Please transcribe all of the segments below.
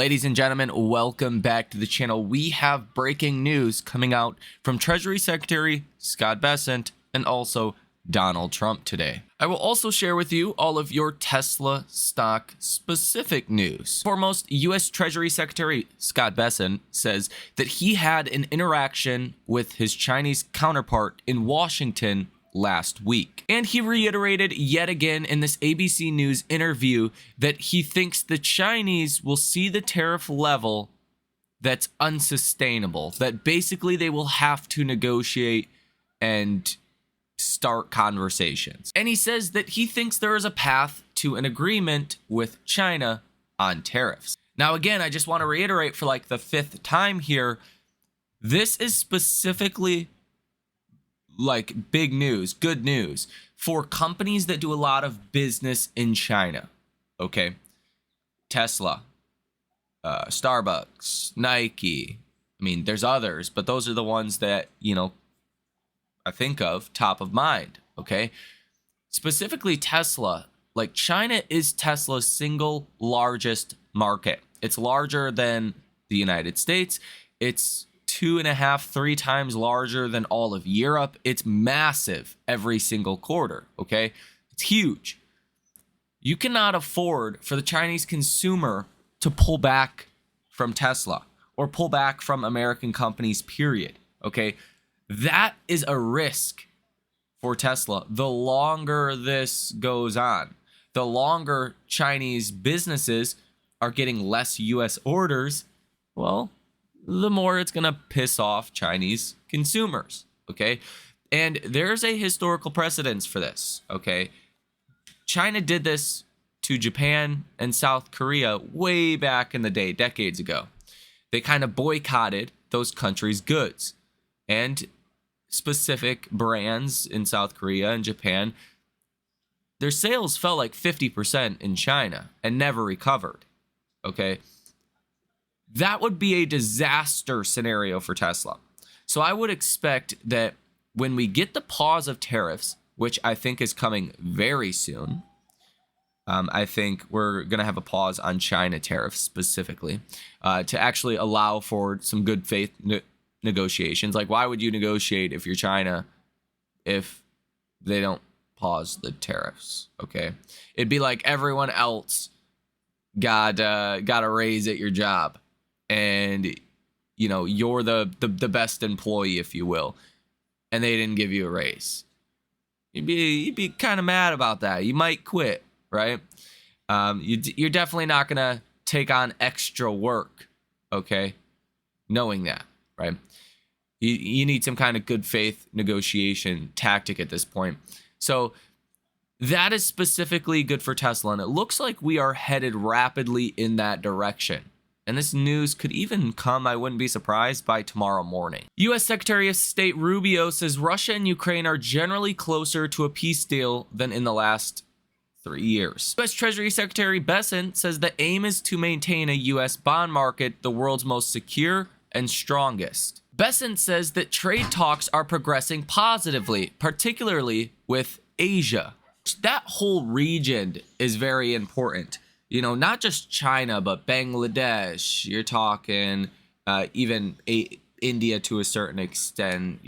Ladies and gentlemen, welcome back to the channel. We have breaking news coming out from Treasury Secretary Scott Bessent and also Donald Trump today. I will also share with you all of your Tesla stock specific news. Foremost, U.S. Treasury Secretary Scott Bessent says that he had an interaction with his Chinese counterpart in Washington last week. And he reiterated yet again in this ABC News interview that he thinks the Chinese will see the tariff level that's unsustainable, that basically they will have to negotiate and start conversations. And he says that he thinks there is a path to an agreement with China on tariffs. Now, again, I just want to reiterate for like the fifth time here, this is specifically like big news, good news for companies that do a lot of business in China. Okay. Tesla, Starbucks, Nike. I mean, there's others, but those are the ones that, I think of top of mind. Okay. Specifically Tesla, like China is Tesla's single largest market. It's larger than the United States. It's 2.5, 3 times larger than all of Europe. It's massive every single quarter, okay? It's huge. You cannot afford for the Chinese consumer to pull back from Tesla or pull back from American companies, period, okay? That is a risk for Tesla. The longer this goes on, the longer Chinese businesses are getting less U.S. orders, well, the more it's going to piss off Chinese consumers, okay? And there's a historical precedence for this, okay? China did this to Japan and South Korea way back in the day, decades ago. They kind of boycotted those countries' goods. And specific brands in South Korea and Japan, their sales fell like 50% in China and never recovered, okay? That would be a disaster scenario for Tesla. So I would expect that when we get the pause of tariffs, which I think is coming very soon, I think we're going to have a pause on China tariffs specifically to actually allow for some good faith negotiations. Like, why would you negotiate if you're China if they don't pause the tariffs? Okay. It'd be like everyone else got a raise at your job. And, you're the best employee, if you will, and they didn't give you a raise. You'd be kind of mad about that. You might quit, right? You're definitely not going to take on extra work, okay? Knowing that, right? You need some kind of good faith negotiation tactic at this point. So that is specifically good for Tesla, and it looks like we are headed rapidly in that direction. And this news could even come, I wouldn't be surprised, by tomorrow morning. U.S. Secretary of State Rubio says Russia and Ukraine are generally closer to a peace deal than in the last 3 years. U.S. Treasury Secretary Bessent says the aim is to maintain a U.S. bond market the world's most secure and strongest. Bessent says that trade talks are progressing positively, particularly with Asia. That whole region is very important. Not just China, but Bangladesh. You're talking even India to a certain extent,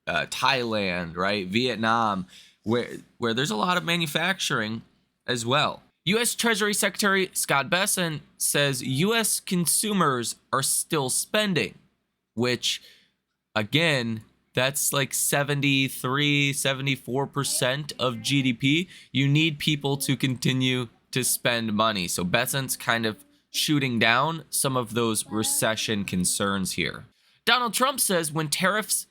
Thailand, right? Vietnam, where there's a lot of manufacturing as well. U.S. Treasury Secretary Scott Bessent says U.S. consumers are still spending, which, again, that's like 73, 74% of GDP. You need people to continue to spend money. So Bessent's kind of shooting down some of those recession concerns here. Donald Trump says when tariffs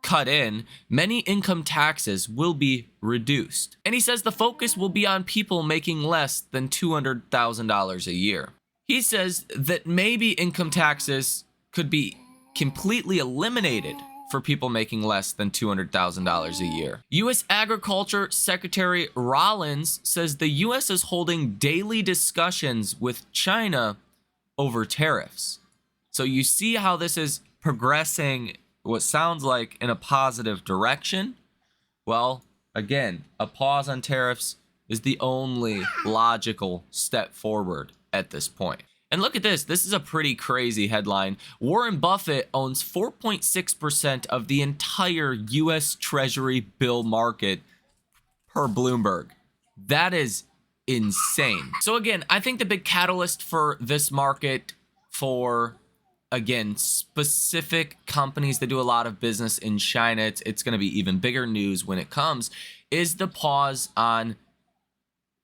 cut in, many income taxes will be reduced. And he says the focus will be on people making less than $200,000 a year. He says that maybe income taxes could be completely eliminated for people making less than $200,000 a year. U.S. Agriculture Secretary Rollins says the U.S. is holding daily discussions with China over tariffs. So you see how this is progressing, what sounds like in a positive direction. Well, again, a pause on tariffs is the only logical step forward at this point. And look at this. This is a pretty crazy headline. Warren Buffett owns 4.6% of the entire U.S. Treasury bill market per Bloomberg. That is insane. So again, I think the big catalyst for this market, for again specific companies that do a lot of business in China, it's going to be even bigger news when it comes, is the pause on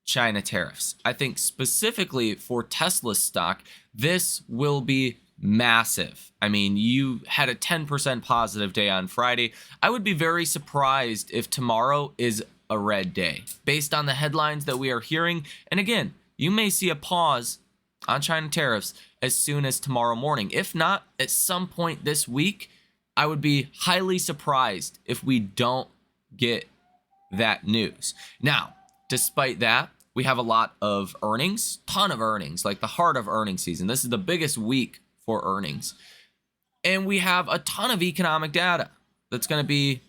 China tariffs. I think specifically for Tesla stock, this will be massive. I mean, you had a 10% positive day on Friday. I would be very surprised if tomorrow is a red day based on the headlines that we are hearing. And again, you may see a pause on China tariffs as soon as tomorrow morning. If not, at some point this week, I would be highly surprised if we don't get that news. Now, despite that, we have a lot of earnings, ton of earnings, like the heart of earnings season. This is the biggest week for earnings. And we have a ton of economic data that's going to be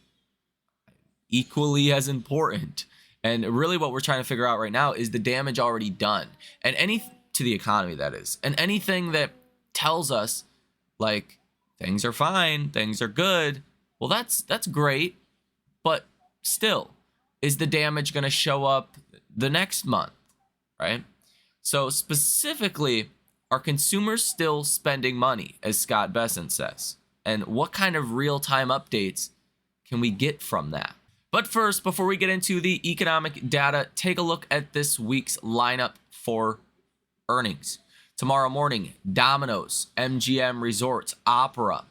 equally as important. And really what we're trying to figure out right now is the damage already done. And to the economy, that is. And anything that tells us like things are fine, things are good, well, that's great. But still, is the damage going to show up the next month, right? So specifically, are consumers still spending money, as Scott Bessent says? And what kind of real-time updates can we get from that? But first, before we get into the economic data, take a look at this week's lineup for earnings. Tomorrow morning, Domino's, MGM Resorts, Opera,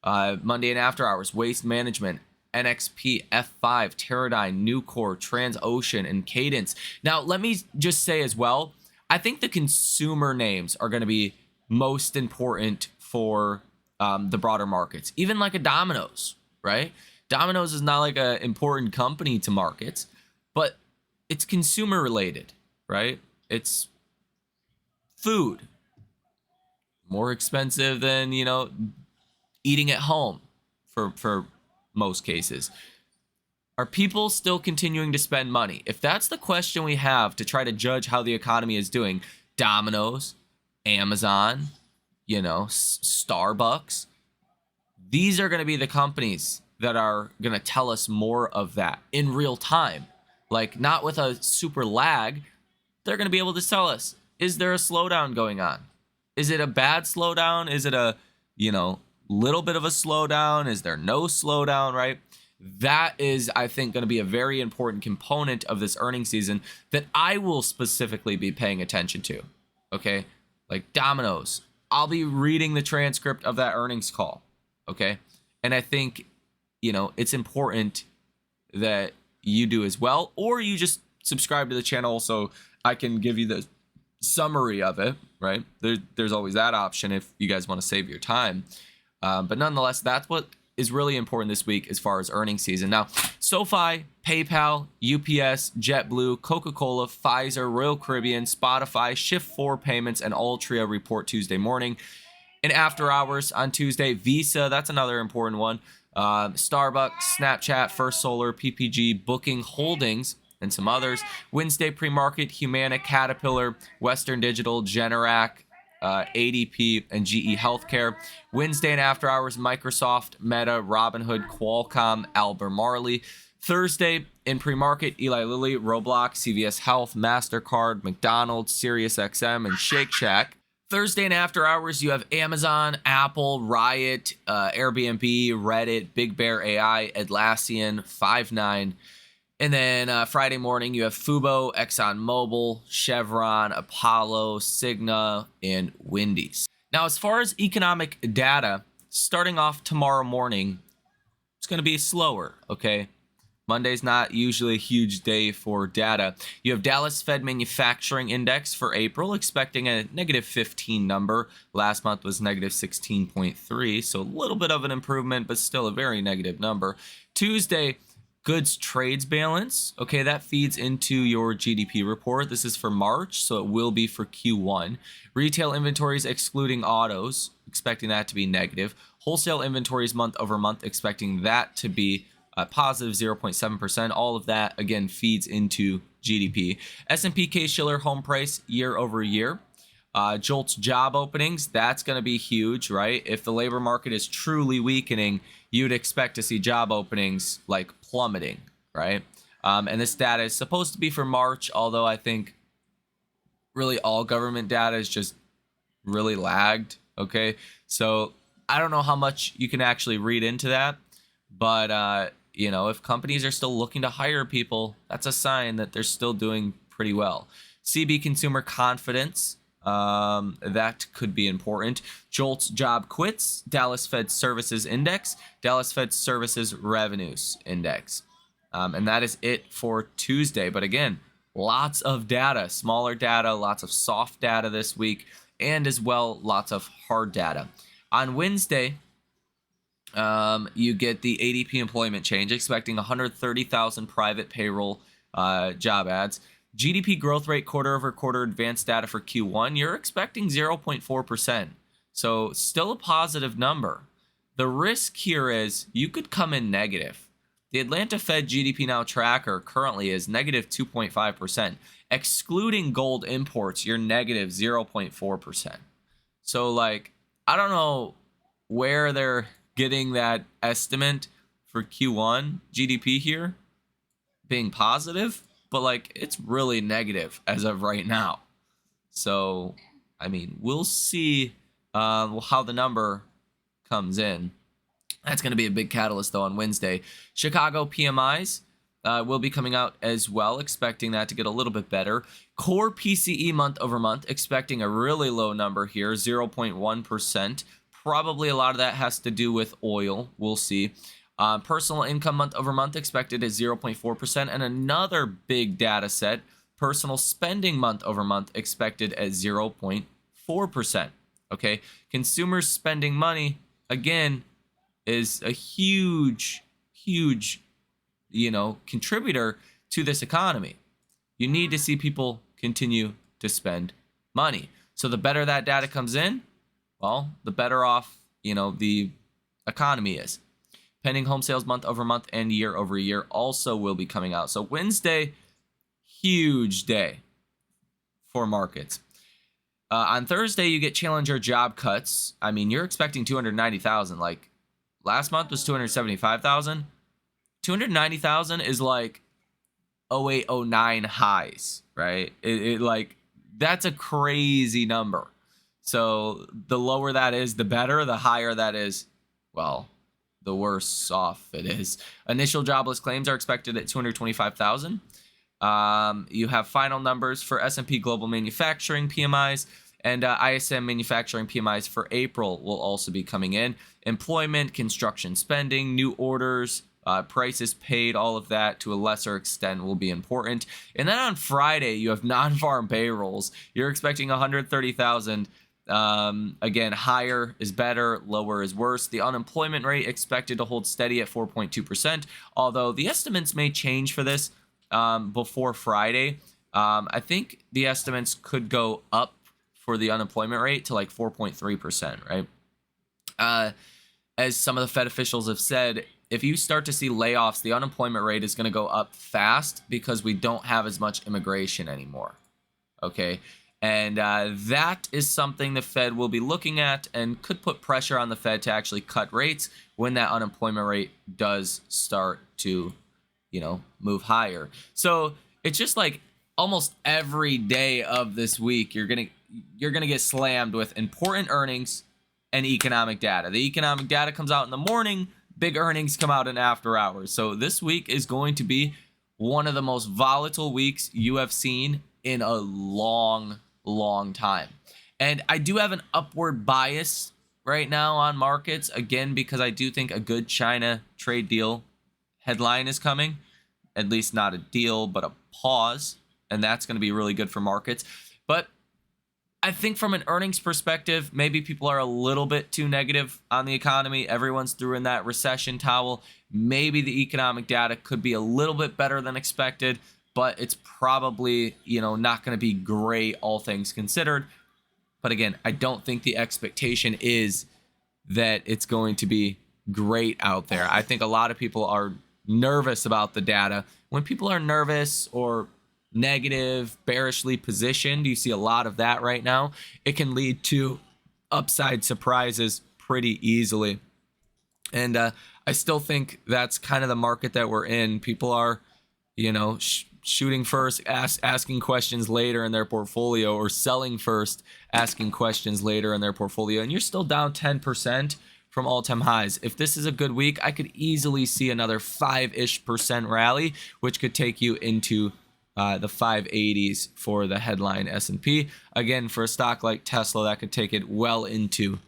Monday and After Hours, Waste Management, NXP, F5, Teradyne, Nucor, Transocean, and Cadence. Now, let me just say as well, I think the consumer names are going to be most important for the broader markets. Even like a Domino's, right? Domino's is not like an important company to markets, but it's consumer related, right? It's food. More expensive than, eating at home for most cases. Are people still continuing to spend money? If that's the question we have to try to judge how the economy is doing, Domino's, Amazon, Starbucks, these are going to be the companies that are going to tell us more of that in real time. Like, not with a super lag. They're going to be able to tell us, is there a slowdown going on? Is it a bad slowdown? Is it a, little bit of a slowdown? Is there no slowdown, right? That is, I think, going to be a very important component of this earnings season that I will specifically be paying attention to, okay? Like Domino's, I'll be reading the transcript of that earnings call, okay? And I think, it's important that you do as well, or you just subscribe to the channel so I can give you the summary of it, right? There's always that option if you guys want to save your time. But nonetheless, that's what is really important this week as far as earnings season. Now, SoFi, PayPal, UPS, JetBlue, Coca-Cola, Pfizer, Royal Caribbean, Spotify, Shift4 Payments, and Altria report Tuesday morning. And after hours on Tuesday, Visa, that's another important one. Starbucks, Snapchat, First Solar, PPG, Booking Holdings, and some others. Wednesday pre-market, Humana, Caterpillar, Western Digital, Generac, ADP, and GE Healthcare. Wednesday and after hours, Microsoft, Meta, Robinhood, Qualcomm, Albemarle. Thursday in pre-market, Eli Lilly, Roblox, CVS Health, MasterCard, McDonald's, SiriusXM, and Shake Shack. Thursday and after hours, you have Amazon, Apple, Riot, Airbnb, Reddit, Big Bear AI, Atlassian, Five9. And then Friday morning, you have Fubo, ExxonMobil, Chevron, Apollo, Cigna, and Wendy's. Now, as far as economic data, starting off tomorrow morning, it's going to be slower, okay? Monday's not usually a huge day for data. You have Dallas Fed Manufacturing Index for April, expecting a negative 15 number. Last month was negative 16.3, so a little bit of an improvement, but still a very negative number. Tuesday, goods trades balance. Okay, that feeds into your GDP report. This is for March, so it will be for Q1. Retail inventories excluding autos, expecting that to be negative. Wholesale inventories month over month, expecting that to be positive 0.7%. All of that, again, feeds into GDP. S&P Case-Shiller home price year over year. JOLTS job openings, that's going to be huge, right? If the labor market is truly weakening, you'd expect to see job openings like plummeting, right? And this data is supposed to be for March, although I think really all government data is just really lagged, okay? So I don't know how much you can actually read into that, but if companies are still looking to hire people, that's a sign that they're still doing pretty well. CB consumer confidence, that could be important. JOLTS job quits, Dallas Fed Services Index, Dallas Fed Services Revenues Index. And that is it for Tuesday. But again, lots of data, smaller data, lots of soft data this week, and as well, lots of hard data. On Wednesday, you get the ADP employment change, expecting 130,000 private payroll job ads. GDP growth rate quarter over quarter advanced data for Q1, you're expecting 0.4%. So still a positive number. The risk here is you could come in negative. The Atlanta Fed GDP Now tracker currently is negative 2.5%. Excluding gold imports, you're negative 0.4%. So, I don't know where they're getting that estimate for Q1 GDP here being positive, but it's really negative as of right now. So, we'll see how the number comes in. That's going to be a big catalyst, though, on Wednesday. Chicago PMIs will be coming out as well, expecting that to get a little bit better. Core PCE month over month, expecting a really low number here, 0.1%. Probably a lot of that has to do with oil. We'll see. Personal income month over month expected at 0.4%. And another big data set, personal spending month over month expected at 0.4%. Okay. Consumers spending money, again, is a huge contributor to this economy. You need to see people continue to spend money. So the better that data comes in, well, the better off, the economy is. Pending home sales month over month and year over year also will be coming out. So Wednesday, huge day for markets. On Thursday, you get challenger job cuts. You're expecting 290,000. Last month was 275,000. 290,000 is 0809 highs, right? That's a crazy number. So the lower that is, the better. The higher that is, well, the worse off it is. Initial jobless claims are expected at 225,000. You have final numbers for S&P Global Manufacturing PMIs, and ISM Manufacturing PMIs for April will also be coming in. Employment, construction spending, new orders, prices paid, all of that to a lesser extent will be important. And then on Friday, you have non-farm payrolls. You're expecting 130,000. Again, higher is better, lower is worse. The unemployment rate expected to hold steady at 4.2%, although the estimates may change for this before Friday. I think the estimates could go up for the unemployment rate to 4.3%, right? As some of the Fed officials have said, if you start to see layoffs, the unemployment rate is going to go up fast because we don't have as much immigration anymore, okay? And that is something the Fed will be looking at and could put pressure on the Fed to actually cut rates when that unemployment rate does start to, move higher. So it's just almost every day of this week, you're gonna get slammed with important earnings and economic data. The economic data comes out in the morning, big earnings come out in after hours. So this week is going to be one of the most volatile weeks you have seen in a long time. And I do have an upward bias right now on markets, again, because I do think a good China trade deal headline is coming. At least not a deal, but a pause. And that's going to be really good for markets. But I think from an earnings perspective, maybe people are a little bit too negative on the economy. Everyone's through in that recession towel. Maybe the economic data could be a little bit better than expected, but it's probably, not going to be great, all things considered. But again, I don't think the expectation is that it's going to be great out there. I think a lot of people are nervous about the data. When people are nervous or negative, bearishly positioned. You see a lot of that right now. It can lead to upside surprises pretty easily. And I still think that's kind of the market that we're in. People are, shooting first, asking questions later in their portfolio, or selling first, asking questions later in their portfolio. And you're still down 10% from all-time highs. If this is a good week, I could easily see another 5-ish% rally, which could take you into the 580s for the headline S&P. Again, for a stock like Tesla, that could take it well into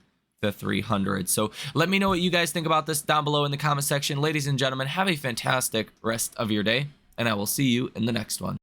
the 300. So let me know what you guys think about this down below in the comment section. Ladies and gentlemen, have a fantastic rest of your day, and I will see you in the next one.